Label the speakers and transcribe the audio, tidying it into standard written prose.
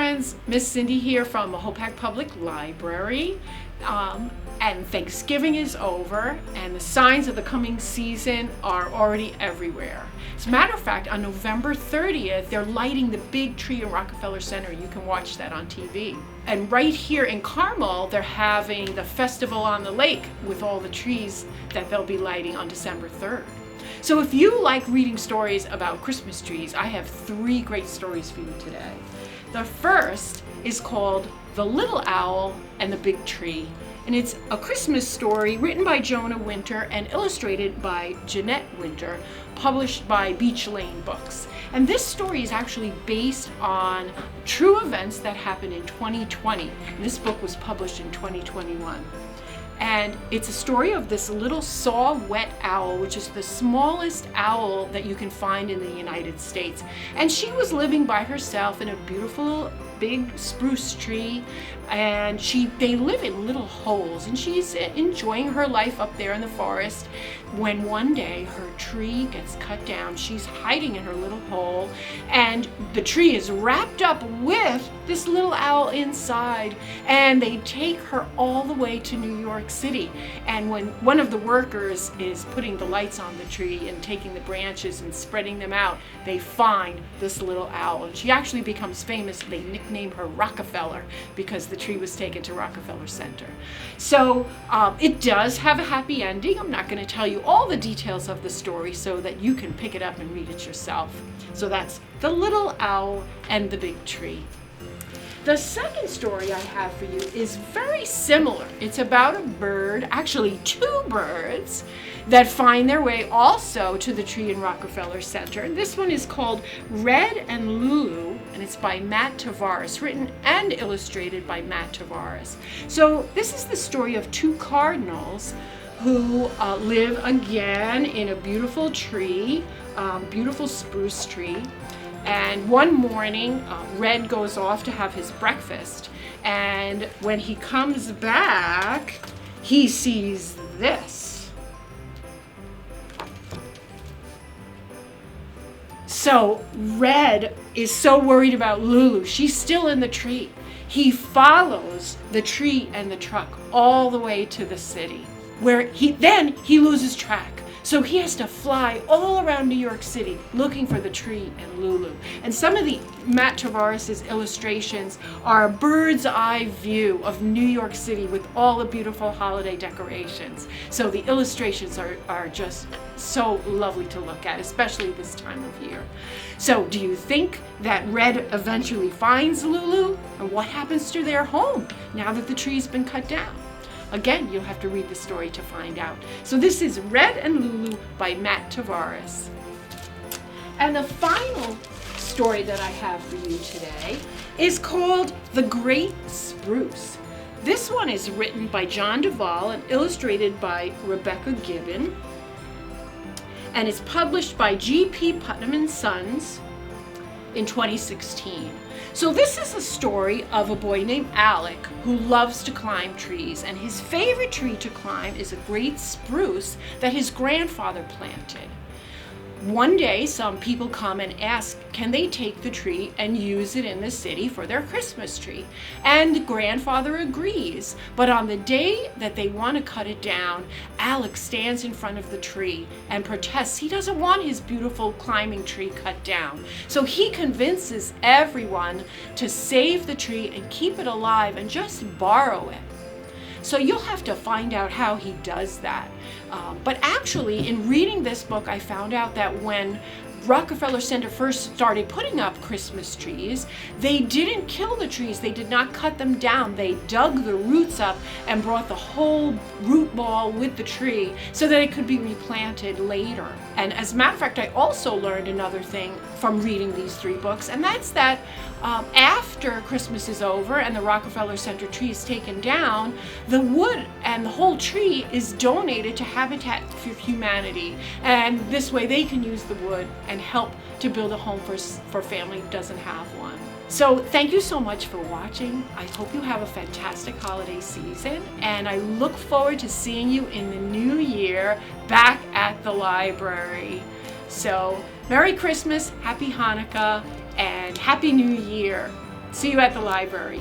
Speaker 1: friends, Miss Cindy here from the Hopac Public Library. And Thanksgiving is over, and the signs of the coming season are already everywhere. As a matter of fact, on November 30th, they're lighting the big tree in Rockefeller Center. You can watch that on TV. And right here in Carmel, they're having the Festival on the Lake with all the trees that they'll be lighting on December 3rd. So if you like reading stories about Christmas trees, I have 3 great stories for you today. The first is called The Little Owl and the Big Tree. And it's a Christmas story written by Jonah Winter and illustrated by Jeanette Winter, published by Beach Lane Books. And this story is actually based on true events that happened in 2020. And this book was published in 2021. And it's a story of this little saw-whet owl, which is the smallest owl that you can find in the United States. And she was living by herself in a beautiful big spruce tree, and they live in little holes, and she's enjoying her life up there in the forest when one day her tree gets cut down. She's hiding in her little hole, and the tree is wrapped up with this little owl inside, and they take her all the way to New York City. And when one of the workers is putting the lights on the tree and taking the branches and spreading them out, they find this little owl, and she actually becomes famous. They nickname her Rockefeller because the tree was taken to Rockefeller Center. So it does have a happy ending. I'm not going to tell you all the details of the story so that you can pick it up and read it yourself. So that's The Little Owl and the Big Tree. The second story I have for you is very similar. It's about a bird, actually 2 birds, that find their way also to the tree in Rockefeller Center. And this one is called Red and Lulu, and it's by Matt Tavares, written and illustrated by Matt Tavares. So this is the story of 2 cardinals who live again in a beautiful tree, beautiful spruce tree. And one morning, Red goes off to have his breakfast. And when he comes back, he sees this. So Red is so worried about Lulu. She's still in the tree. He follows the tree and the truck all the way to the city, where he loses track. So he has to fly all around New York City looking for the tree and Lulu. And some of the Matt Tavares' illustrations are a bird's eye view of New York City with all the beautiful holiday decorations. So the illustrations are just so lovely to look at, especially this time of year. So do you think that Red eventually finds Lulu? And what happens to their home now that the tree's been cut down? Again, you'll have to read the story to find out. So this is Red and Lulu by Matt Tavares. And the final story that I have for you today is called The Great Spruce. This one is written by John Duvall and illustrated by Rebecca Gibbon. And it's published by G.P. Putnam & Sons in 2016. So this is a story of a boy named Alec who loves to climb trees, and his favorite tree to climb is a great spruce that his grandfather planted. One day, some people come and ask, can they take the tree and use it in the city for their Christmas tree? And the grandfather agrees, but on the day that they want to cut it down, Alex stands in front of the tree and protests he doesn't want his beautiful climbing tree cut down. So he convinces everyone to save the tree and keep it alive and just borrow it. So you'll have to find out how he does that. But actually, in reading this book, I found out that when Rockefeller Center first started putting up Christmas trees, they didn't kill the trees. They did not cut them down. They dug the roots up and brought the whole root ball with the tree so that it could be replanted later. And as a matter of fact, I also learned another thing from reading these 3 books, and that's that after Christmas is over and the Rockefeller Center tree is taken down, the wood and the whole tree is donated to Habitat for Humanity. And this way they can use the wood and help to build a home for family who doesn't have one. So thank you so much for watching. I hope you have a fantastic holiday season, and I look forward to seeing you in the new year back at the library. So Merry Christmas, Happy Hanukkah, and Happy New Year. See you at the library.